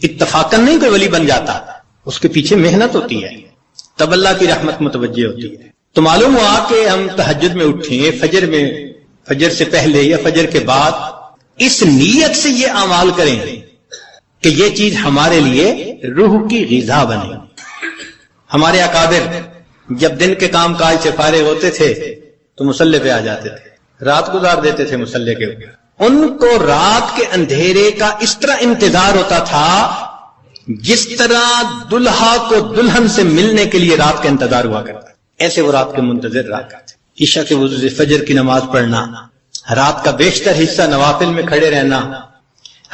इत्तफाकन नहीं कोई वली बन जाता, उसके पीछे मेहनत होती है, तब अल्लाह की रहमत मुतवज्जे होती है। तो मालूम हुआ कि हम तहज्जुद में उठें, फजर से पहले या फजर के बाद इस नीयत से ये अमाल करें कि ये चीज हमारे लिए रूह की ग़िज़ा बने। हमारे अकाबिर जब दिन के काम काज से फारिग होते थे तो मुसल्ले पे आ जाते थे, रात गुजार देते थे मुसल्ले के ऊपर। उनको रात के अंधेरे का इस तरह इंतजार होता था जिस तरह दुल्हा को दुल्हन से मिलने के लिए रात का इंतजार हुआ करता, ऐसे वो रात के मुंतजिर रहा करते। ईशा के वजू से फजर की नमाज पढ़ना, रात का बेशतर हिस्सा नवाफिल में खड़े रहना,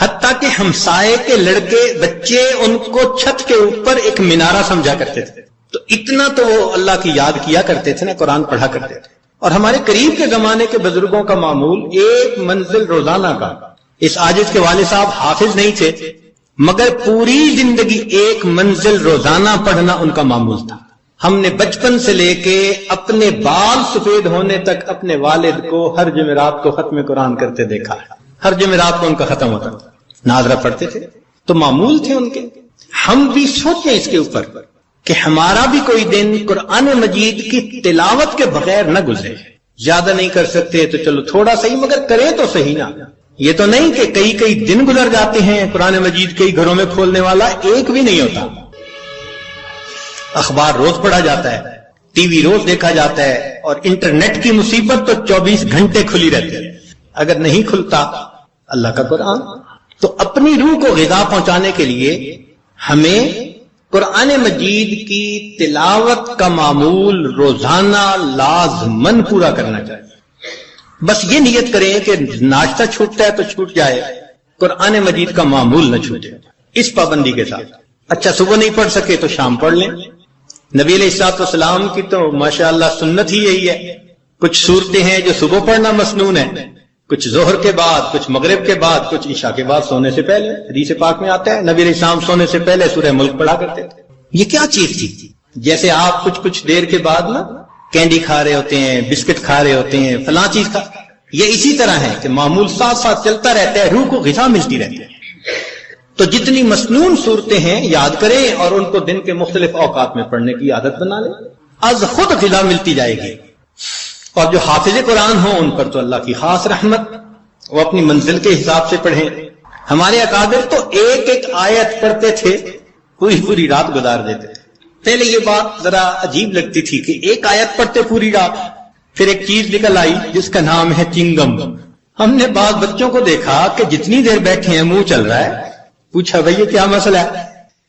हत्ता कि हमसाए के लड़के बच्चे उनको छत के ऊपर एक मिनारा समझा करते थे। तो इतना तो वो अल्लाह की याद किया करते थे ना, कुरान पढ़ा करते थे। और हमारे करीब के जमाने के बुजुर्गों का मामूल एक मंजिल रोजाना का। इस आजिज के वाले साहब हाफिज नहीं थे, मगर पूरी जिंदगी एक मंजिल रोजाना पढ़ना उनका मामूल था। हमने बचपन से लेके अपने बाल सफेद होने तक अपने वालिद को हर जुमेरात को खत्म कुरान करते देखा है। हर जुमेरात को उनका खत्म होता था, नाजरा पढ़ते थे, तो मामूल थे उनके। हम भी सोचें इसके ऊपर कि हमारा भी कोई दिन कुरान मजीद की तिलावत के बगैर न गुजरे। ज्यादा नहीं कर सकते तो चलो थोड़ा सही, मगर करें तो सही ना। ये तो नहीं कि कई दिन गुजर जाते हैं कुरान मजीद कई घरों में खोलने वाला एक भी नहीं होता। अखबार रोज पढ़ा जाता है, टीवी रोज देखा जाता है, और इंटरनेट की मुसीबत तो 24 घंटे खुली रहती है। अगर नहीं खुलता अल्लाह का कुरान, तो अपनी रूह को ग़िज़ा पहुंचाने के लिए हमें कुरान मजीद की तिलावत का मामूल रोजाना लाजमन पूरा करना चाहिए। बस ये नियत करें कि नाश्ता छूटता है तो छूट जाए, कुरान मजीद का मामूल न छूटे, इस पाबंदी के साथ। अच्छा, सुबह नहीं पढ़ सके तो शाम पढ़ लें। नबी अलैहिस्सलाम की तो माशाअल्लाह सुन्नत ही यही है। कुछ सूरतें हैं जो सुबह पढ़ना मसनून है, कुछ जोहर के बाद, कुछ मगरिब के बाद, कुछ ईशा के बाद, सोने से पहले। हदीस पाक में आता है नबी अलैहिस्सलाम सोने से पहले सूरह मुल्क पढ़ा करते थे। ये क्या चीज थी? जैसे आप कुछ देर के बाद ना कैंडी खा रहे होते हैं, बिस्किट खा रहे होते हैं, फलां चीज खा, ये इसी तरह है कि मामूल साथ साथ चलता रहता है, रूह को ग़िज़ा मिलती रहती है। तो जितनी मसनून सूरतें हैं याद करें और उनको दिन के मुख्तलिफ औकात में पढ़ने की आदत बना लें, आज खुद ग़िज़ा मिलती जाएगी। और जो हाफिज कुरान हो उन पर तो अल्लाह की खास रहमत, वो अपनी मंजिल के हिसाब से पढ़ें। हमारे अकाबिर तो एक एक आयत पढ़ते थे, पूरी रात गुजार देते थे। पहले ये बात जरा अजीब लगती थी कि एक आयत पढ़ते पूरी रात, फिर एक चीज निकल आई जिसका नाम है चिंगम। हमने बाद बच्चों को देखा कि जितनी देर बैठे हैं मुंह चल रहा है। पूछा भाई ये क्या मसला है?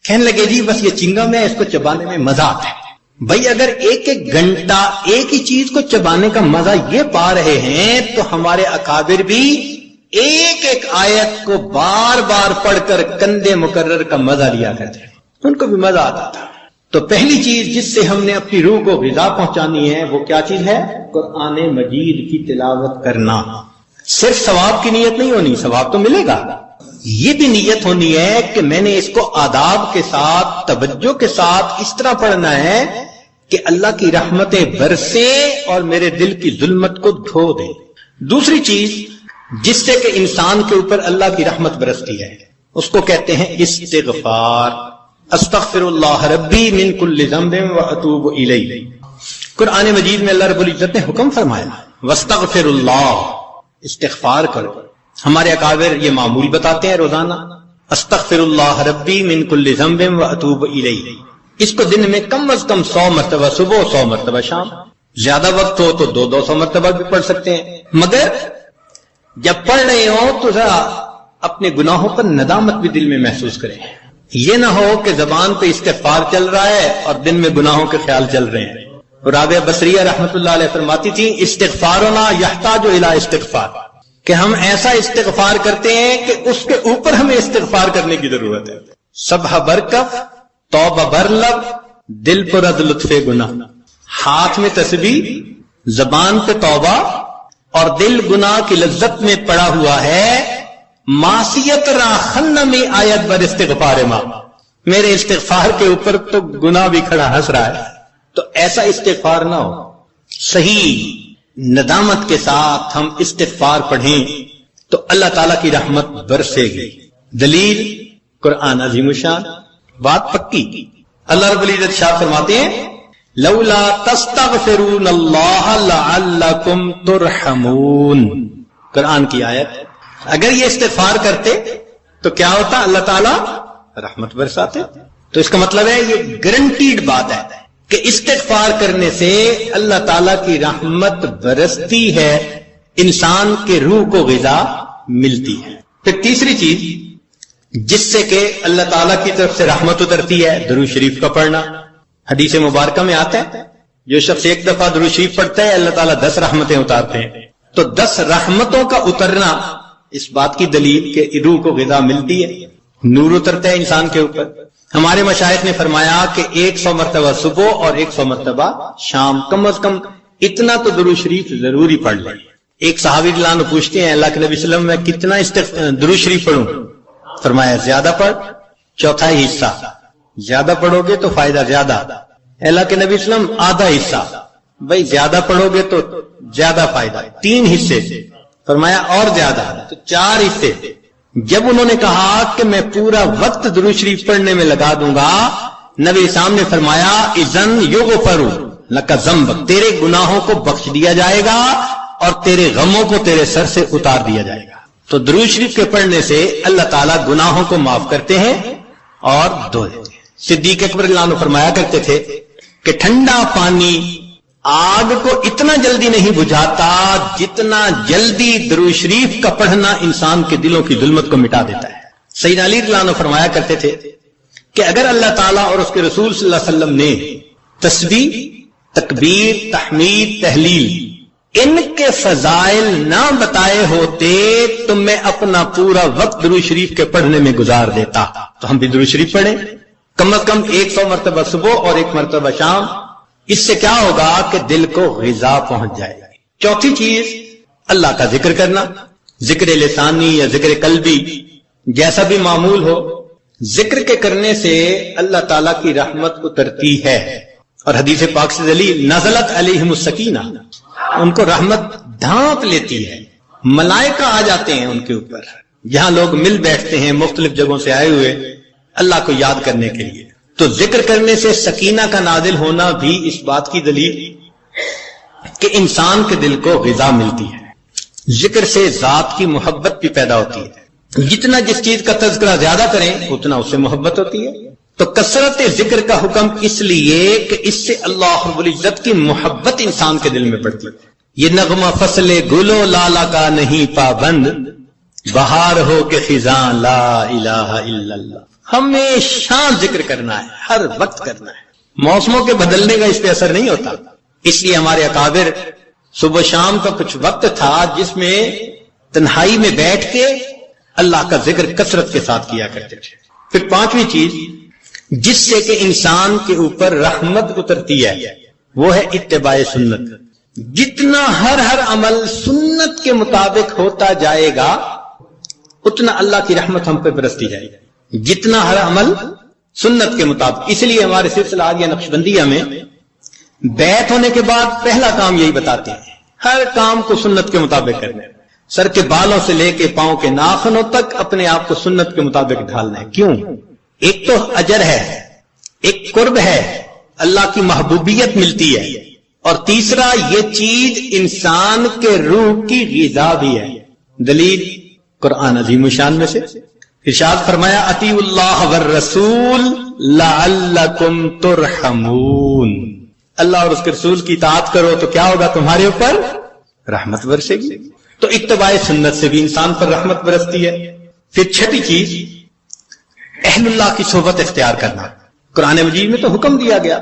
कहने लगे जी बस ये चिंगम है, इसको चबाने में मजा आता है। भाई अगर एक एक घंटा एक ही चीज को चबाने का मजा ये पा रहे हैं तो हमारे अकाबिर भी एक एक आयत को बार बार पढ़कर कंदे मुकर्रर का मजा लिया करते हैं, उनको भी मजा आता था। तो पहली चीज जिससे हमने अपनी रूह को ग़िज़ा पहुंचानी है वो क्या चीज है? कुरान मजीद की तिलावत करना। सिर्फ सवाब की नीयत नहीं होनी, सवाब तो मिलेगा, ये भी नीयत होनी है कि मैंने इसको आदाब के साथ, तवज्जो के साथ इस तरह पढ़ना है कि अल्लाह की रहमतें बरसे और मेरे दिल की जुल्मत को धो दे। दूसरी चीज जिससे कि इंसान के ऊपर अल्लाह की रहमत बरसती है उसको कहते हैं इस्तिग़फ़ार। अस्तग़फ़िरुल्लाह रब्बी मिन कुल्लि ज़ंबिन व अतूबु इलैहि। कुरान मजीद में अल्लाह रब्बुल इज्जत ने हुक्म फरमाया वस्तग़फ़िरुल्लाह, इस्तिग़फ़ार करो। हमारे अकाबिर ये मामूल बताते हैं रोजाना, अस्तग़फ़िरुल्लाह रब्बी मिन कुल्लि ज़ंबिन व अतूबु इलैहि। इसको दिन में कम अज कम 100 मरतबा सुबह, 100 मरतबा शाम, ज्यादा वक्त हो तो 200 मरतबा भी पढ़ सकते हैं। मगर जब पढ़ रहे हो तो जरा अपने गुनाहों पर नदामत भी दिल में महसूस करें। ये ना हो कि जबान पे इस्तिग़फ़ार चल रहा है और दिन में गुनाहों के ख्याल चल रहे हैं। राबिया बसरिया रहमतुल्लाह अलैहा फरमाती थी इस्तिग़फ़ारुना यहताजु इला इस्तिग़फ़ार, कि हम ऐसा इस्तिग़फ़ार करते हैं कि उसके ऊपर हमें इस्तिग़फ़ार करने की जरूरत है। सबह बरकफ तौबा बरलब दिल पर अज़ लुत्फ़े गुनाह, हाथ में तस्बीह, जबान पे तौबा और दिल गुनाह की लज्जत में पड़ा हुआ है। मासियत राखन में आयत बर इस्तिग़फ़ार मा, मेरे इस्तिग़फ़ार के ऊपर तो गुनाह भी खड़ा हंस रहा है। तो ऐसा इस्तिग़फ़ार ना हो, सही नदामत के साथ हम इस्तिग़फ़ार पढ़ें तो अल्लाह ताला की रहमत बरसेगी। दलील कुरान अजीम शान, बात पक्की। अल्लाह रब्बुल इज्जत शाह फरमाते हैं लौला तस्तगफिरून अल्लाह लअल्लकुम तुरहमून, कुरान की आयत। अगर ये इस्तिगफार करते तो क्या होता, अल्लाह ताला रहमत बरसाते। तो इसका मतलब है ये गारंटीड बात है कि इस्तिगफार करने से अल्लाह ताला की रहमत बरसती है, इंसान के रूह को ग़िज़ा मिलती है। फिर तीसरी चीज जिससे कि अल्लाह ताला की तरफ से रहमत उतरती है, दुरूद शरीफ का पढ़ना। हदीस मुबारक में आता है जो शख्स एक दफा दुरूद शरीफ पढ़ता है अल्लाह ताला 10 रहमतें उतारते हैं। तो 10 रहमतों का उतरना इस बात की दलील कि रूह को ग़िज़ा मिलती है, नूर उतरता है इंसान के ऊपर। हमारे मशाइख ने फरमाया कि 100 मरतबा सुबह और 100 मरतबा शाम, कम अज कम इतना तो दुरूद शरीफ जरूरी पढ़ ले। एक सहाबी रज़ियल्लाहु अन्हु पूछते हैं अल्लाह के नबी सल्लल्लाहु अलैहि वसल्लम मैं कितना दुरूद शरीफ पढ़ूं? फरमाया ज्यादा पढ़, चौथा हिस्सा। ज्यादा पढ़ोगे तो फायदा ज्यादा। अल्लाह के नबी सल्लल्लाहु अलैहि वसल्लम आधा हिस्सा, भाई ज्यादा पढ़ोगे तो ज्यादा फायदा। 3 हिस्से, फरमाया और ज्यादा तो 4 हिस्से। जब उन्होंने कहा कि मैं पूरा वक्त दुरूद शरीफ पढ़ने में लगा दूंगा, नबी सामने फरमाया इज़न युग़फ़रु लका ज़ंबक, तेरे गुनाहों को बख्श दिया जाएगा और तेरे गमों को तेरे सर से उतार दिया जाएगा। तो दुरूद शरीफ के पढ़ने से अल्लाह ताला गुनाहों को माफ करते हैं और धो देते हैं। सिद्दीक अकबर रज़ियल्लाहु अन्हु फरमाया करते थे कि ठंडा पानी आग को इतना जल्दी नहीं बुझाता जितना जल्दी दुरूद शरीफ का पढ़ना इंसान के दिलों की जुल्मत को मिटा देता है। सैयदना अली रज़ियल्लाहु अन्हु फरमाया करते थे कि अगर अल्लाह ताला और उसके रसूल सल्लल्लाहु अलैहि वसल्लम ने तस्बीह, तकबीर, तहमीद, तहलील इनके फजाइल ना बताए होते तो मैं अपना पूरा वक्त दुरूद शरीफ के पढ़ने में गुजार देता। तो हम भी दुरूद शरीफ पढ़ें कम से कम 100 मरतबा सुबह और 1 मरतबा शाम। इससे क्या होगा कि दिल को ग़िज़ा पहुंच जाएगी। चौथी चीज अल्लाह का जिक्र करना, जिक्र लिसानी या जिक्र कल्बी, जैसा भी मामूल हो, जिक्र के करने से अल्लाह ताला की रहमत उतरती है। और हदीस पाक से दलील नज़लत अलैहिमुस सकीना, उनको रहमत ढांप लेती है, मलाइका आ जाते हैं उनके ऊपर। जहां लोग मिल बैठते हैं मुख्तलिफ जगहों से आए हुए अल्लाह को याद करने के लिए, तो जिक्र करने से सकीना का नाजिल होना भी इस बात की दलील कि इंसान के दिल को ग़िज़ा मिलती है। जिक्र से जात की मोहब्बत भी पैदा होती है। जितना जिस चीज का तज़किरा ज्यादा करें उतना उससे मोहब्बत होती है। तो कसरत जिक्र का हुक्म इसलिए कि इससे अल्लाह रब्बुल इज्जत की मोहब्बत इंसान के दिल में बढ़ती है। ये नगमा फसले गुलो लाला का नहीं पाबंद, बहार हो के खिजां ला इलाहा इल्लल्लाह। हमेशा जिक्र करना है, हर वक्त करना है। मौसमों के बदलने का इस पे असर नहीं होता। इसलिए हमारे अकाबिर सुबह शाम का कुछ वक्त था जिसमें तन्हाई में बैठ के अल्लाह का जिक्र कसरत के साथ किया करते थे। फिर 5वीं चीज जिससे कि इंसान के ऊपर रहमत उतरती है वो है इत्तिबाए सुन्नत। जितना हर अमल सुन्नत के मुताबिक होता जाएगा उतना अल्लाह की रहमत हम पे बरसती जाएगी। जितना हर अमल सुन्नत के मुताबिक। इसलिए हमारे सिलसिला या नक्शबंदिया में बैत होने के बाद पहला काम यही बताते हैं, हर काम को सुन्नत के मुताबिक करना। सर के बालों से लेके पांव के नाखूनों तक अपने आप को सुन्नत के मुताबिक ढालना है। क्यों? एक तो अजर है, एक कुर्ब है, अल्लाह की महबूबियत मिलती है, और तीसरा ये चीज इंसान के रूह की ग़िज़ा भी है। दलील कुरान अज़ीम शान में से इरशाद फरमाया अतीउल्लाह वर रसूल लअल्लकुम तुरहमून। अल्लाह और उसके रसूल की इताअत करो तो क्या होगा? तुम्हारे ऊपर रहमत बरसेगी। तो इत्तिबाए सुन्नत से भी इंसान पर रहमत बरसती है। फिर 6ठी चीज अहलुल्लाह की सोहबत इख्तियार करना। कुरान मजीद में तो हुक्म दिया गया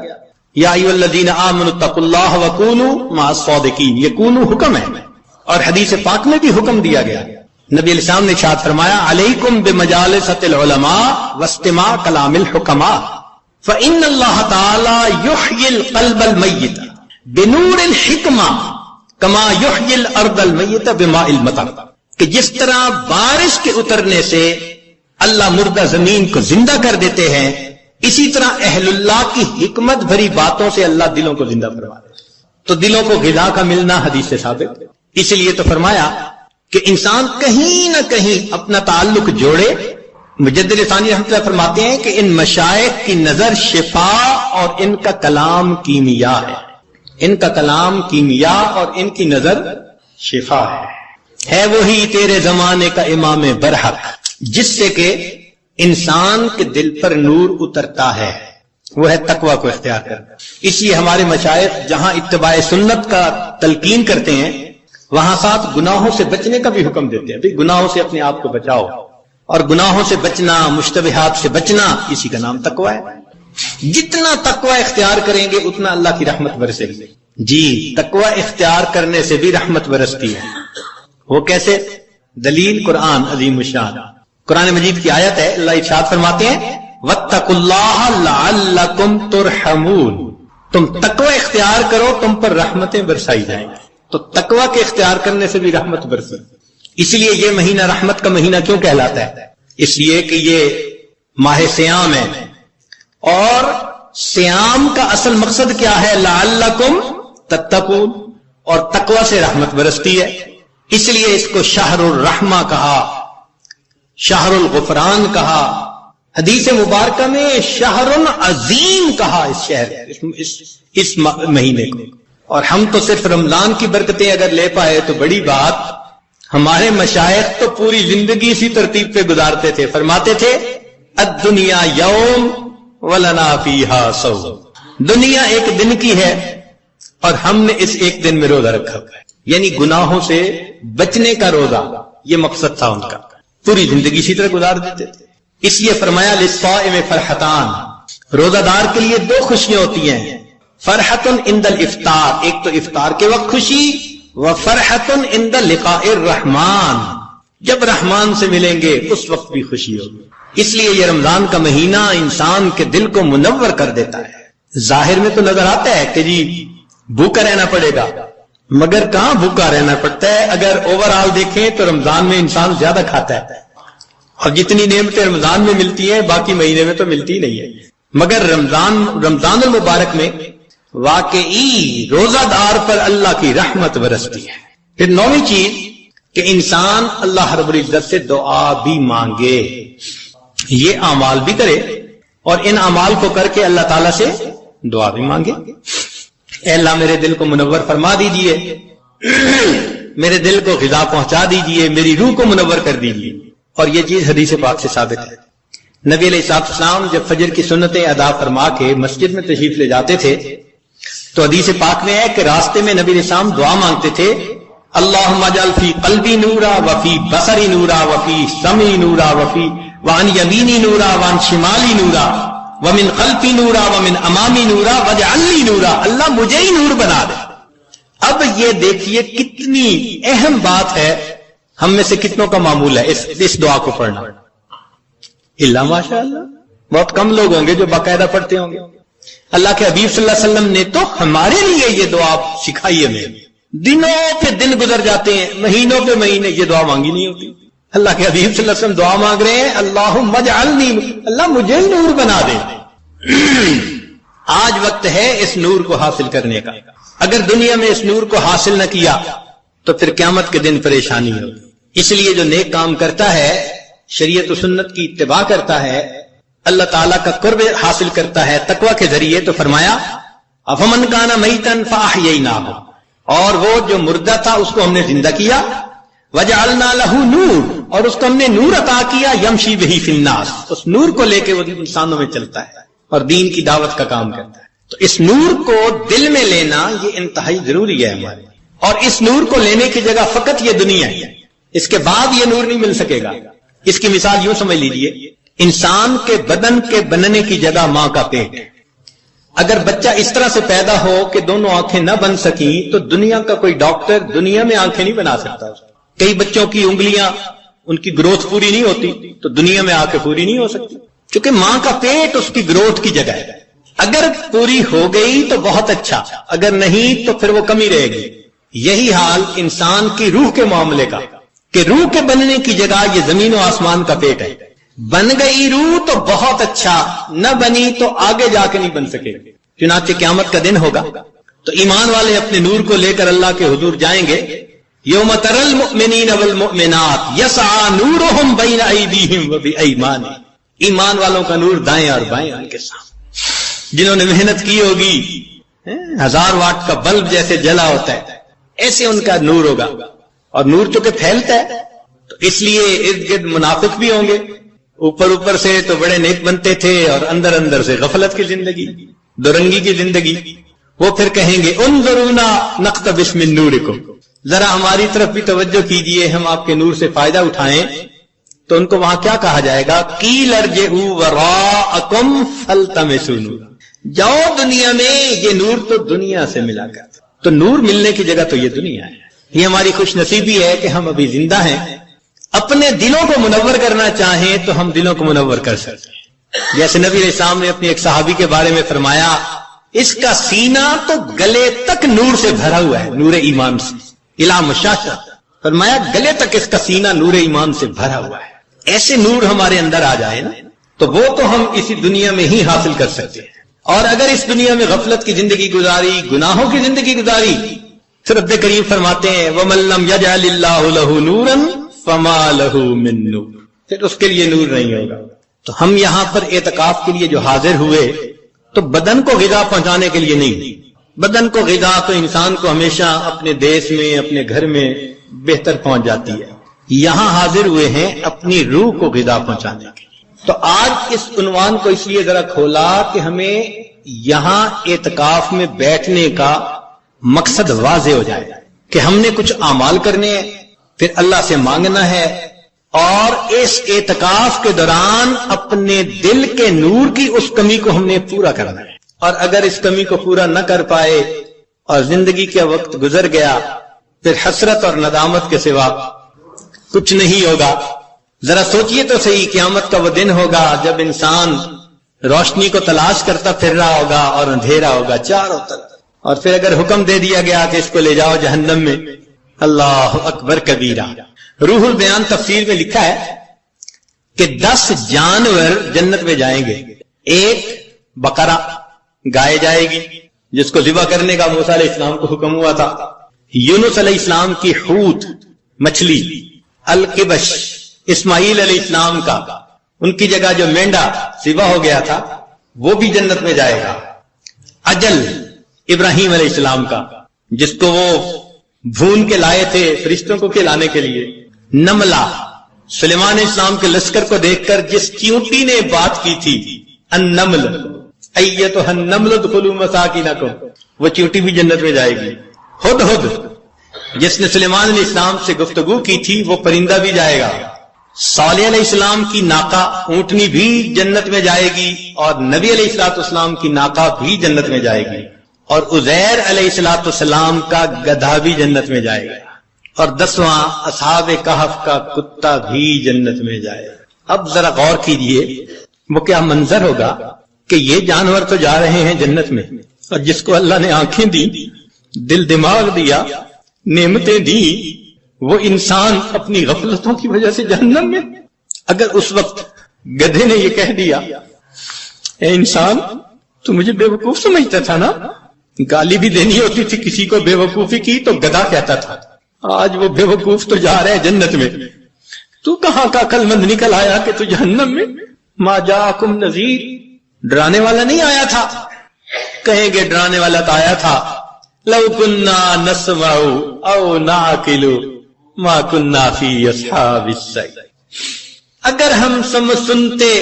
या अय्युहल्लज़ीना आमनु तक़ुल्लाह व कूनू मअस-सादिकीन, ये कूनू हुक्म है। और हदीस पाक में भी हुक्म दिया गया। नबी अलैहिस्सलाम ने इरशाद फरमाया अलैकुम बिमजालिसतिल उलमा वस्तिमा कलामिल हुकमा फ़इन्नल्लाह तआला युहयिल क़ल्बल मय्यित बिनूरिल हिकमा कमा युहयिल अर्दल मय्यित बिमाइल मतर। कि जिस तरह बारिश के उतरने से अल्लाह मुर्दा जमीन को जिंदा कर देते हैं, इसी तरह अहलुल्लाह की हिकमत भरी बातों से अल्लाह दिलों को जिंदा करवा देते। तो दिलों को ग़िज़ा का मिलना हदीस से साबित। इसलिए तो फरमाया कि इंसान कहीं ना कहीं अपना ताल्लुक जोड़े مجدد ثانی رحمۃ اللہ فرماتے ہیں کہ ان مشائخ کی نظر شفا اور ان کا کلام کیمیا ہے. ان کا کلام کیمیا اور ان کی نظر شفا ہے وہی تیرے زمانے کا امام برحق جس سے کہ انسان کے دل پر نور اترتا ہے، وہ ہے تقوی کو اختیار کرنا. اس لیے ہمارے مشائخ جہاں اتباع سنت کا تلقین کرتے ہیں وہاں ساتھ گناہوں سے بچنے کا بھی حکم دیتے ہیں. بھئی گناہوں سے اپنے آپ کو بچاؤ، اور گناہوں سے بچنا، مشتبہات سے بچنا، اسی کا نام تقوی ہے. جتنا تقوی اختیار کریں گے اتنا اللہ کی رحمت برسے گی. جی تقوی اختیار کرنے سے بھی رحمت برستی ہے. وہ کیسے؟ دلیل قرآن عظیم الشان، قرآن مجید کی آیت ہے. اللہ ارشاد فرماتے ہیں واتقوا اللہ لعلکم ترحمون، تم تقوی اختیار کرو تم پر رحمتیں برسائی جائیں گی. تو تقوی کے اختیار کرنے سے بھی رحمت برسی. اس لیے یہ مہینہ رحمت کا مہینہ کیوں کہلاتا ہے؟ اس لیے کہ یہ ماہ سیام ہے، اور سیام کا اصل مقصد کیا ہے؟ لعلکم تتقون، اور تقوی سے رحمت برستی ہے. اس لیے اس کو شہر الرحمہ کہا، شہر الغفران کہا. حدیث مبارکہ میں شہر عظیم کہا اس شہر اس مہینے کو. اور ہم تو صرف رمضان کی برکتیں اگر لے پائے تو بڑی بات. ہمارے مشائخ تو پوری زندگی اسی ترتیب پہ گزارتے تھے. فرماتے تھے الدنیا یوم ولنا فیہا صوم، دنیا ایک دن کی ہے اور ہم نے اس ایک دن میں روزہ رکھا ہے. یعنی گناہوں سے بچنے کا روزہ، یہ مقصد تھا ان کا. پوری زندگی اسی طرح گزار دیتے تھے. اس لیے فرمایا للصائم فرحتان، روزہ دار کے لیے دو خوشیاں ہوتی ہیں. فرحت عند الافطار، ایک تو افطار کے وقت خوشی، وفرحت عند لقاء الرحمن، جب رحمان سے ملیں گے اس وقت بھی خوشی ہوگی. اس لیے یہ رمضان کا مہینہ انسان کے دل کو منور کر دیتا ہے. ظاہر میں تو نظر آتا ہے کہ جی بھوکا رہنا پڑے گا، مگر کہاں بھوکا رہنا پڑتا ہے. اگر اوور آل دیکھیں تو رمضان میں انسان زیادہ کھاتا ہے، اور جتنی نعمتیں رمضان میں ملتی ہیں باقی مہینے میں تو ملتی نہیں ہے. مگر رمضان المبارک میں واقعی روزہ دار پر اللہ کی رحمت برستی ہے. پھر نویں چیز کہ انسان اللہ رب العزت سے دعا بھی مانگے، یہ اعمال بھی کرے اور ان اعمال کو کر کے اللہ تعالیٰ سے دعا بھی مانگے. اے اللہ میرے دل کو منور فرما دیجئے، میرے دل کو غذا پہنچا دیجئے، میری روح کو منور کر دیجئے. اور یہ چیز حدیث پاک سے ثابت ہے. نبی علیہ السلام جب فجر کی سنتیں ادا فرما کے مسجد میں تشریف لے جاتے تھے تو حدیث پاک میں ہے کہ راستے میں نبی علیہ السلام دعا مانگتے تھے اللہم اجعل فی قلبی نورا وفی بصری نورا وفی سمعی نورا وفی وعن یمینی نورا وعن شمالی نورا ومن خلفی نورا ومن امامی نورا واجعلنی نورا، اللہ مجھے ہی نور بنا دے. اب یہ دیکھیے کتنی اہم بات ہے، ہم میں سے کتنوں کا معمول ہے اس دعا کو پڑھنا؟ اللہ ماشاء اللہ بہت کم لوگ ہوں گے جو باقاعدہ پڑھتے ہوں گے. اللہ کے حبیب صلی اللہ علیہ وسلم نے تو ہمارے لیے یہ دعا سکھائی ہے. دنوں پہ دن گزر جاتے ہیں، مہینوں پہ مہینے یہ دعا مانگی نہیں ہوتی. اللہ کے حبیب صلی اللہ علیہ وسلم دعا مانگ رہے ہیں اللہم اجعلنی، اللہ مجھے نور بنا دے. آج وقت ہے اس نور کو حاصل کرنے کا. اگر دنیا میں اس نور کو حاصل نہ کیا تو پھر قیامت کے دن پریشانی ہوگی. اس لیے جو نیک کام کرتا ہے، شریعت و سنت کی اتباع کرتا ہے، اللہ تعالیٰ کا قرب حاصل کرتا ہے تقوی کے ذریعے، تو فرمایا افمن کان میتا فاحییناہ، اور وہ جو مردہ تھا اس کو ہم نے زندہ کیا، وجعلنا لہ نور، اور اس کو ہم نے نور عطا کیا، یمشی بہ فی الناس، اس نور کو لے کے وہ انسانوں میں چلتا ہے اور دین کی دعوت کا کام کرتا ہے. تو اس نور کو دل میں لینا یہ انتہائی ضروری ہے ہمارے. اور اس نور کو لینے کی جگہ فقط یہ دنیا ہے، اس کے بعد یہ نور نہیں مل سکے گا. اس کی مثال یوں سمجھ لیجئے، انسان کے بدن کے بننے کی جگہ ماں کا پیٹ. اگر بچہ اس طرح سے پیدا ہو کہ دونوں آنکھیں نہ بن سکیں تو دنیا کا کوئی ڈاکٹر دنیا میں آنکھیں نہیں بنا سکتا. کئی بچوں کی انگلیاں، ان کی گروتھ پوری نہیں ہوتی تو دنیا میں آ کے پوری نہیں ہو سکتی، کیونکہ ماں کا پیٹ اس کی گروتھ کی جگہ ہے. اگر پوری ہو گئی تو بہت اچھا، اگر نہیں تو پھر وہ کمی رہے گی. یہی حال انسان کی روح کے معاملے کا، کہ روح کے بننے کی جگہ یہ زمین و آسمان کا پیٹ ہے. بن گئی روح تو بہت اچھا، نہ بنی تو آگے جا کے نہیں بن سکے. چنانچہ قیامت کا دن ہوگا تو ایمان والے اپنے نور کو لے کر اللہ کے حضور جائیں گے यौम तरल मुमिनीन वल मुमिनात यसआ नूरुहुम बैन अयदीहिम व बिअयमानिहिम, ईमान वालों का नूर दाएं और बाएं उनके सामने। जिन्होंने मेहनत की होगी, 1000 वाट का बल्ब जैसे जला होता है, ऐसे उनका नूर होगा। और नूर चूंकि फैलता है तो इसलिए इर्द गिर्द मुनाफिक भी होंगे। ऊपर ऊपर से तो बड़े नेक बनते थे और अंदर अंदर से गफलत की जिंदगी, दुरंगी की जिंदगी। वो फिर कहेंगे उन्ज़ुरूना नक़्तबिस मिन नूरिकुम, जरा हमारी तरफ भी तवज्जो कीजिए, हम आपके नूर से फायदा उठाएं। तो उनको वहां क्या कहा जाएगा? कील अर्जिउ वराअकुम फल्तमिसू नूरा, जाओ दुनिया में, ये नूर तो दुनिया से मिला कर। तो नूर मिलने की जगह तो ये दुनिया है। ये हमारी खुश नसीबी है कि हम अभी जिंदा हैं। अपने दिलों को मुनव्वर करना चाहें तो हम दिलों को मुनव्वर कर सकते हैं। जैसे नबी अलैहिस्सलाम ने अपने एक सहाबी के बारे में फरमाया, इसका सीना तो गले तक नूर से भरा हुआ है, नूर ईमान से, इला मुशाशा, फरमाया गले तक इसका सीना नूर ईमान से भरा हुआ है। ऐसे नूर हमारे अंदर आ जाए ना, तो वो तो हम इसी दुनिया में ही हासिल कर सकते हैं। और अगर इस दुनिया में गफलत की जिंदगी गुजारी, गुनाहों की जिंदगी गुजारी, फिर रब्बे करीम फरमाते हैं वमन लम यजअलिल्लाहु लहू नूरन फमा लहू मिन नूर, फिर उसके लिए नूर नहीं होगा। तो हम यहां पर एतकाफ के लिए जो हाजिर हुए, तो बदन को ग़िज़ा पहुंचाने के लिए नहीं। बदन को ग़िज़ा तो इंसान को हमेशा अपने देश में, अपने घर में बेहतर पहुंच जाती है। यहां हाजिर हुए हैं अपनी रूह को ग़िज़ा पहुंचाने के लिए। तो आज इस उन्वान को इसलिए जरा खोला कि हमें यहां एतकाफ में बैठने का मकसद वाज़े हो जाए कि हमने कुछ आमाल करने हैं, फिर अल्लाह से मांगना है, और इस एतकाफ के दौरान अपने दिल के नूर की उस कमी को हमने पूरा करना है। और अगर इस कमी को पूरा न कर पाए और जिंदगी का वक्त गुजर गया, फिर हसरत और नदामत के सिवा कुछ नहीं होगा। जरा सोचिए तो सही, क़यामत का वो दिन होगा जब इंसान रोशनी को तलाश करता फिर रहा होगा और अंधेरा होगा चारों तरफ, और फिर अगर हुक्म दे दिया गया कि इसको ले जाओ जहन्नम में, अल्लाह अकबर कबीरा। रूहुल बयान तफसीर में लिखा है कि 10 जानवर जन्नत में जाएंगे। एक बकरा, गाय जाएगी, जिसको ज़िबा करने का मूसा अलैहिस्सलाम को हुक्म हुआ था। यूनुस अलैहिस्सलाम की हूत मछली, अल-किबश इस्माईल अलैहिस्सलाम का, उनकी जगह जो मेंढा ज़िबा हो गया था, वो भी जन्नत में जाएगा। अजल इब्राहिम अलैहिस्सलाम का, जिसको वो भून के लाए थे फरिश्तों को खिलाने के लिए। नमला, सुलेमान इस्लाम के लश्कर को देखकर जिस चींटी ने बात की थी, अन्नमल अय्यतुहन्नमल दुखुलू मसाकिनकुम, वो चींटी भी जन्नत में जाएगी। हुदहुद, जिसने सुलेमान अलैहिस्सलाम से गुफ्तगू की थी, वो परिंदा भी जाएगा। सालेह अलैहिस्सलाम की नाका, ऊंटनी भी जन्नत में जाएगी, और नबी अलैहिस्सलाम की नाका भी जन्नत में जाएगी। और उज़ैर अलैहिस्सलाम का गधा भी जन्नत में जाएगा। और 10वां असहाबे कहफ का कुत्ता भी जन्नत में जाएगा। अब जरा गौर कीजिए, वो क्या मंजर होगा कि ये जानवर तो जा रहे हैं जन्नत में, और जिसको अल्लाह ने आंखें दी, दिल दिमाग दिया, नेमतें दी, वो इंसान अपनी गफलतों की वजह से जहन्नम में। अगर उस वक्त गधे ने ये कह दिया, ए इंसान तू मुझे बेवकूफ समझता था ना, गाली भी देनी होती थी किसी को बेवकूफी की तो गधा कहता था। आज वो बेवकूफ तो जा रहे हैं जन्नत में, तू कहां का अक्लमंद निकल आया कि तू जहन्नम में। मा जाकुम नज़ीर, डराने वाला नहीं आया था। कहेंगे डराने वाला तो आया था। लौ कुन्ना नस्माउ औ नाकिलु मा कुन्ना फी अस्हाबिस सईर, अगर हम सुनते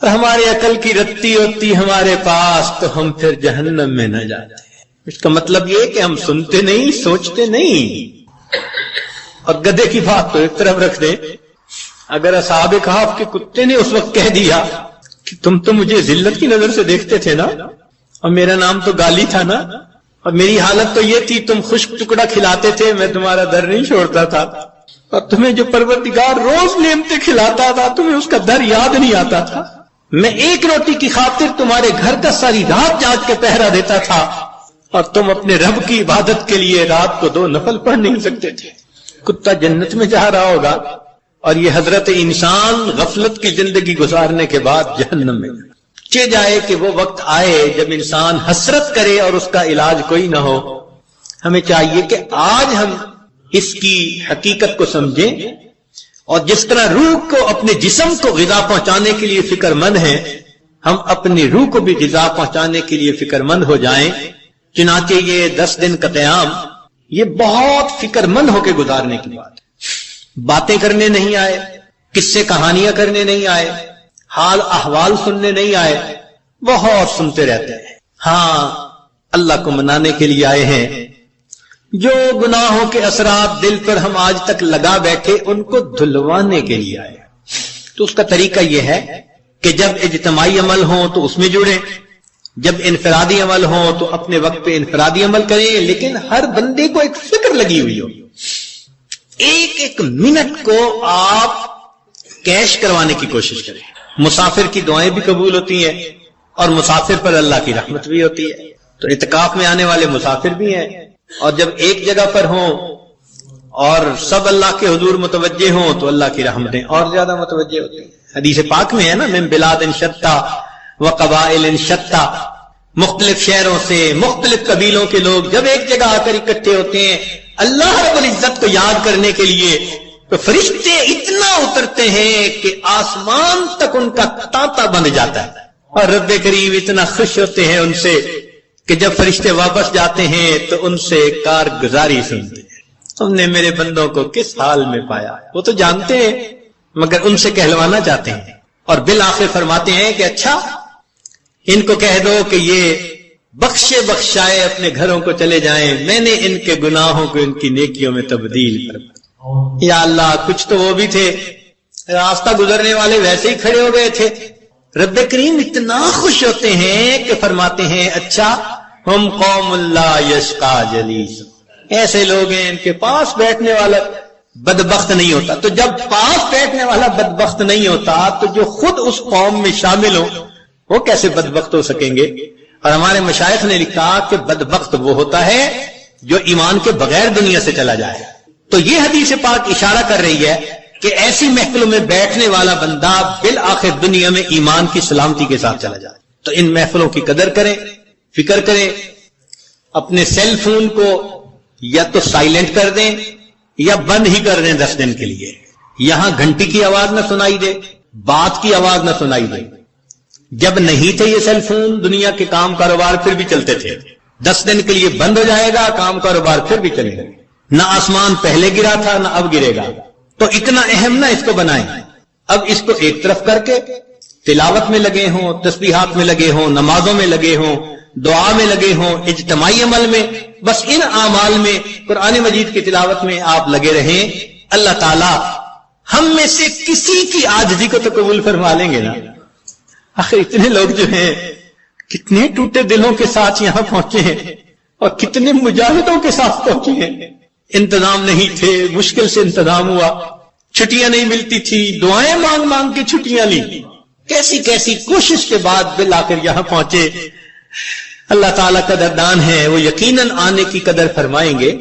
और हमारे अकल की रत्ती होती हमारे पास, तो हम फिर जहन्नम में न जाते। इसका मतलब ये कि हम सुनते नहीं, सोचते नहीं। और गधे की बात तो एक तरफ रख दें, अगर असहाबे कहफ के कुत्ते ने उस वक्त कह दिया कि तुम तो मुझे जिल्लत की नजर से देखते थे ना, और मेरा नाम तो गाली था ना, और मेरी हालत तो ये थी, तुम खुश्क टुकड़ा खिलाते थे, मैं तुम्हारा दर नहीं छोड़ता था, और तुम्हें जो परवरदिगार रोज नेमते खिलाता था, तुम्हें उसका दर याद नहीं आता था। मैं एक रोटी की खातिर तुम्हारे घर का सारी रात जाग के पहरा देता था, और तुम अपने रब की इबादत के लिए रात को 2 नफल पढ़ नहीं सकते थे। कुत्ता जन्नत में जा रहा होगा, और ये हजरत इंसान गफलत की जिंदगी गुजारने के बाद जहन्नम में चे जाए। कि वो वक्त आए जब इंसान हसरत करे और उसका इलाज कोई ना हो। हमें चाहिए कि आज हम اس کی حقیقت کو سمجھیں، اور جس طرح روح کو اپنے جسم کو غذا پہنچانے کے لیے فکر مند ہیں، ہم اپنی روح کو بھی غذا پہنچانے کے لیے فکر مند ہو جائیں۔ چنانچہ یہ 10 دن کا قیام یہ بہت فکر مند ہو کے گزارنے کی بات ہے۔ باتیں کرنے نہیں آئے، قصے کہانیاں کرنے نہیں آئے، حال احوال سننے نہیں آئے، بہت سنتے رہتے ہیں۔ ہاں، اللہ کو منانے کے لیے آئے ہیں۔ جو گناہوں کے اثرات دل پر ہم آج تک لگا بیٹھے ان کو دھلوانے کے لیے آئے۔ تو اس کا طریقہ یہ ہے کہ جب اجتماعی عمل ہوں تو اس میں جڑیں، جب انفرادی عمل ہوں تو اپنے وقت پہ انفرادی عمل کریں، لیکن ہر بندے کو ایک فکر لگی ہوئی ہو، ایک ایک منٹ کو آپ کیش کروانے کی کوشش کریں۔ مسافر کی دعائیں بھی قبول ہوتی ہیں اور مسافر پر اللہ کی رحمت بھی ہوتی ہے۔ تو اعتکاف میں آنے والے مسافر بھی ہیں، اور جب ایک جگہ پر ہوں اور سب اللہ کے حضور متوجہ ہوں تو اللہ کی رحمتیں اور زیادہ متوجہ ہوتی ہیں۔ حدیث پاک میں ہے نا، من بلاد شتیٰ و قبائل شتیٰ، مختلف شہروں سے مختلف قبیلوں کے لوگ جب ایک جگہ آ کر اکٹھے ہوتے ہیں اللہ رب العزت کو یاد کرنے کے لیے، تو فرشتے اتنا اترتے ہیں کہ آسمان تک ان کا تانتا بن جاتا ہے، اور رب کریم اتنا خوش ہوتے ہیں ان سے کہ جب فرشتے واپس جاتے ہیں تو ان سے کارگزاری سنتے ہیں۔ تم نے میرے بندوں کو کس حال میں پایا؟ وہ تو جانتے ہیں مگر ان سے کہلوانا چاہتے ہیں، اور بالآخر فرماتے ہیں کہ اچھا ان کو کہہ دو کہ یہ بخشے بخشائے اپنے گھروں کو چلے جائیں، میں نے ان کے گناہوں کو ان کی نیکیوں میں تبدیل کر دیا۔ یا اللہ، کچھ تو وہ بھی تھے راستہ گزرنے والے ویسے ہی کھڑے ہو گئے تھے۔ رب کریم اتنا خوش ہوتے ہیں کہ فرماتے ہیں اچھا ہم قوم اللہ یشقا جلیس، ایسے لوگ ہیں ان کے پاس بیٹھنے والا بدبخت نہیں ہوتا۔ تو جب پاس بیٹھنے والا بدبخت نہیں ہوتا تو جو خود اس قوم میں شامل ہو وہ کیسے بدبخت ہو سکیں گے؟ اور ہمارے مشائخ نے لکھا کہ بدبخت وہ ہوتا ہے جو ایمان کے بغیر دنیا سے چلا جائے۔ تو یہ حدیث پاک اشارہ کر رہی ہے کہ ایسی محفلوں میں بیٹھنے والا بندہ بالآخر دنیا میں ایمان کی سلامتی کے ساتھ چلا جائے۔ تو ان محفلوں کی قدر کریں، فکر کریں، اپنے سیل فون کو یا تو سائلنٹ کر دیں یا بند ہی کر دیں 10 دن کے لیے۔ یہاں گھنٹی کی آواز نہ سنائی دے، بات کی آواز نہ سنائی دے۔ جب نہیں تھے یہ سیل فون، دنیا کے کام کاروبار پھر بھی چلتے تھے۔ 10 دن کے لیے بند ہو جائے گا، کام کاروبار پھر بھی چلے گا۔ نہ آسمان پہلے گرا تھا نہ اب گرے گا، تو اتنا اہم نہ اس کو بنائیں۔ اب اس کو ایک طرف کر کے تلاوت میں لگے ہوں، تسبیحات میں لگے ہوں، نمازوں میں لگے ہوں، دعا میں لگے ہوں، اجتماعی عمل میں، بس ان اعمال میں، قرآن مجید کی تلاوت میں آپ لگے رہیں۔ اللہ تعالیٰ ہم میں سے کسی کی عاجزی کو تو قبول فرما لیں گے نا۔ آخر اتنے لوگ جو ہیں کتنے ٹوٹے دلوں کے ساتھ یہاں پہنچے ہیں اور کتنے مجاہدوں کے ساتھ پہنچے ہیں۔ انتظام نہیں تھے، مشکل سے انتظام ہوا، چھٹیاں نہیں ملتی تھی، دعائیں مانگ مانگ کے چھٹیاں لی، کیسی کیسی کوشش کے بعد بالآخر یہاں پہنچے۔ اللہ تعالیٰ قدردان ہے، وہ یقیناً آنے کی قدر فرمائیں گے۔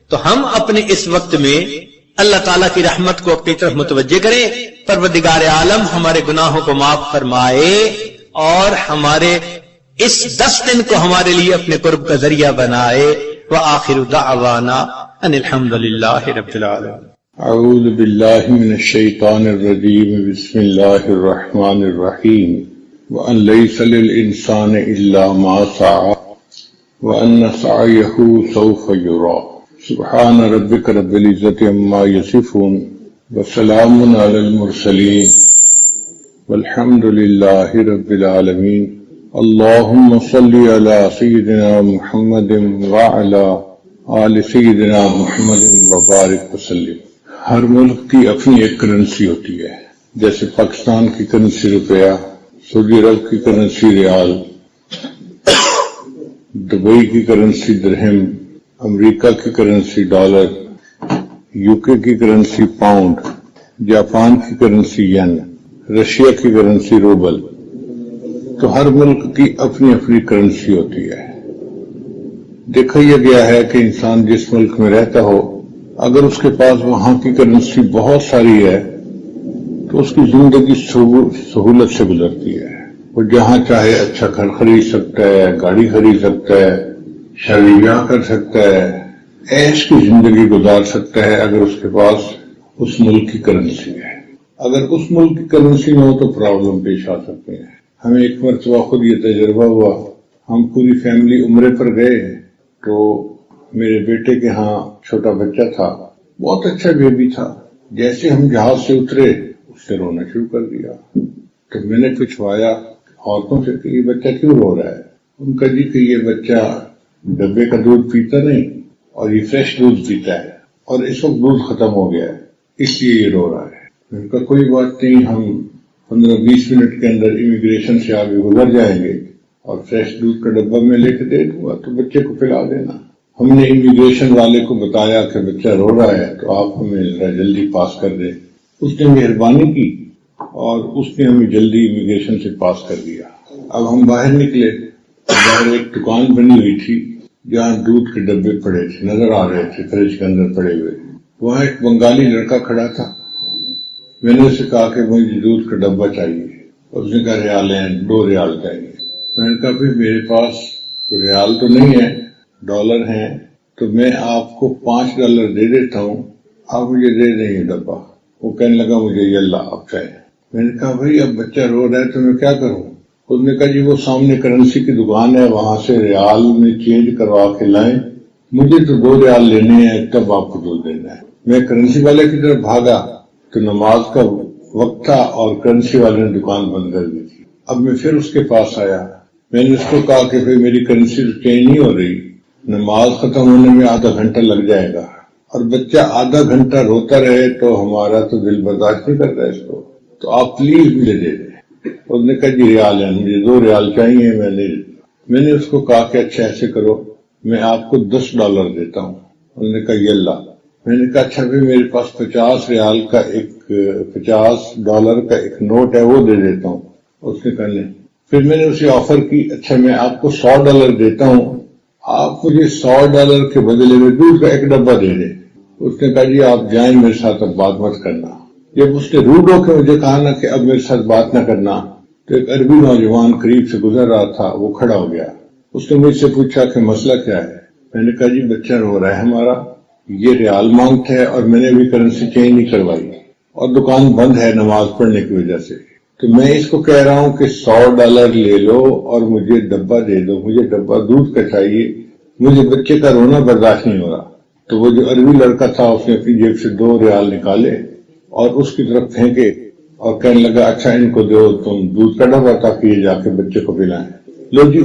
تو ہم اپنے اس وقت میں اللہ تعالیٰ کی رحمت کو اپنی طرف متوجہ کریں۔ پروردگار عالم ہمارے گناہوں کو معاف فرمائے اور ہمارے اس 10 دن کو ہمارے لیے اپنے قرب کا ذریعہ بنائے۔ وآخر دعوانا ان الحمد للہ رب العالمین۔ اعوذ باللہ من الشیطان الرجیم، بسم اللہ الرحمن الرحیم۔ وَأَن لَيْسَ لِلْإِنسَانِ إِلَّا مَا سَعَى وَأَنَّ سَعْيَهُ سَوْفَ يُرَى۔ سبحان ربک رب العزت عما یصفون وسلام علی المرسلین والحمد للہ رب العالمین۔ اللہم صلی علی سیدنا محمد وعلی آل سیدنا محمد وبارک وسلم۔ ہر ملک کی اپنی ایک کرنسی ہوتی ہے، جیسے پاکستان کی کرنسی روپیہ، سعودی عرب کی کرنسی ریال، دبئی کی کرنسی درہم، امریکہ کی کرنسی ڈالر، یو کے کی کرنسی پاؤنڈ، جاپان کی کرنسی ین، رشیا کی کرنسی روبل۔ تو ہر ملک کی اپنی اپنی کرنسی ہوتی ہے۔ دیکھا یہ گیا ہے کہ انسان جس ملک میں رہتا ہو، اگر اس کے پاس وہاں کی کرنسی بہت ساری ہے تو اس کی زندگی سہولت سے گزرتی ہے۔ وہ جہاں چاہے اچھا گھر خرید سکتا ہے، گاڑی خرید سکتا ہے، شادی بیاہ کر سکتا ہے، ऐश की जिंदगी गुजार सकता है अगर उसके पास उस मुल्क की करेंसी है। अगर उस मुल्क की करेंसी न हो तो प्रॉब्लम पेश आ सकते हैं। हमें एक मरतबा खुद ये तजर्बा हुआ, हम पूरी फैमिली उम्रे पर गए तो मेरे बेटे के यहाँ छोटा बच्चा था, बहुत अच्छा बेबी था। जैसे हम जहाज से उतरे उसने रोना शुरू कर दिया। तो मैंने पूछवाया औरतों से कि ये बच्चा क्यों रो रहा है। उनका जी कि ये बच्चा डब्बे का दूध पीता नहीं और ये फ्रेश दूध पीता है और इस वक्त दूध खत्म हो गया है इसलिए ये रो रहा है। उनका कोई बात नहीं, हम 15-20 मिनट के अंदर इमिग्रेशन से आगे गुजर जाएंगे और फ्रेश दूध का डब्बा में लेके दे दूंगा तो बच्चे को पिला देना। हमने इमिग्रेशन वाले को बताया कि बच्चा रो रहा है तो आप हमें जल्दी पास कर दे। उसने मेहरबानी की और उसने हमें जल्दी इमिग्रेशन से पास कर दिया। अब हम बाहर निकले, बाहर एक दुकान बनी हुई थी जहाँ दूध के डब्बे पड़े थे, नजर आ रहे थे फ्रिज के अंदर पड़े हुए। वहाँ एक बंगाली लड़का खड़ा था। मैंने उसे कहा कि मुझे दूध का डब्बा चाहिए। उसने कहा रियाल हैं, 2 रियाल चाहिए। मैंने कहा भाई मेरे पास रियाल तो नहीं है, डॉलर हैं, तो मैं आपको $5 दे देता हूँ, आप मुझे दे दें ये डब्बा। वो कहने लगा मुझे ये अल्लाह आप चाहिए। मैंने कहा भाई अब बच्चा रो रहा है तो मैं क्या करूँ। उसने कहा जी वो सामने करेंसी की दुकान है, वहां से रियाल में चेंज करवा के लाएं, मुझे तो 2 रियाल लेने हैं तब आपको दूध देना है। मैं करेंसी वाले की तरफ भागा तो नमाज का वक्त था और करेंसी वाले ने दुकान बंद कर दी थी। अब मैं फिर उसके पास आया, मैंने उसको कहा कि भाई मेरी करेंसी तो चेंज नहीं हो रही, नमाज खत्म होने में आधा घंटा लग जाएगा और बच्चा आधा घंटा रोता रहे तो हमारा तो दिल बर्दाश्त नहीं करता इसको, तो आप प्लीज मुझे दे दें। उसने कहा जी रियाल है, मुझे 2 रियाल चाहिए। मैंने उसको कहा कि अच्छा ऐसे करो मैं आपको $10 देता हूँ। उसने कहा ये अल्लाह। मैंने कहा अच्छा भाई मेरे पास $50 का एक नोट है वो दे देता हूँ। उसने कहा नहीं। फिर मैंने उसे ऑफर की अच्छा मैं आपको $100 देता हूँ, आप मुझे $100 के बदले में दूध का एक डब्बा दे दें। उसने कहा जी आप जाएं, मेरे साथ अब बात मत करना। जब उसने रूड होकर मुझे कहा ना कि अब मेरे साथ बात ना करना, तो एक अरबी नौजवान करीब से गुजर रहा था, वो खड़ा हो गया। उसने मुझसे पूछा कि मसला क्या है। मैंने कहा जी बच्चा रो रहा है हमारा, ये रियाल मांगता है और मैंने भी करेंसी चेंज नहीं करवाई और दुकान बंद है नमाज पढ़ने की वजह से, तो मैं इसको कह रहा हूं कि $100 ले लो और मुझे डब्बा दे दो, मुझे डब्बा दूध का चाहिए, मुझे बच्चे का रोना बर्दाश्त नहीं हो रहा। तो वो जो अरबी लड़का था उसने अपनी जेब से 2 रियाल निकाले और उसकी तरफ फेंके और कहने लगा अच्छा इनको दो तुम दूध का डब्बा ताकि ये जाके बच्चे को पिलाएं। लो जी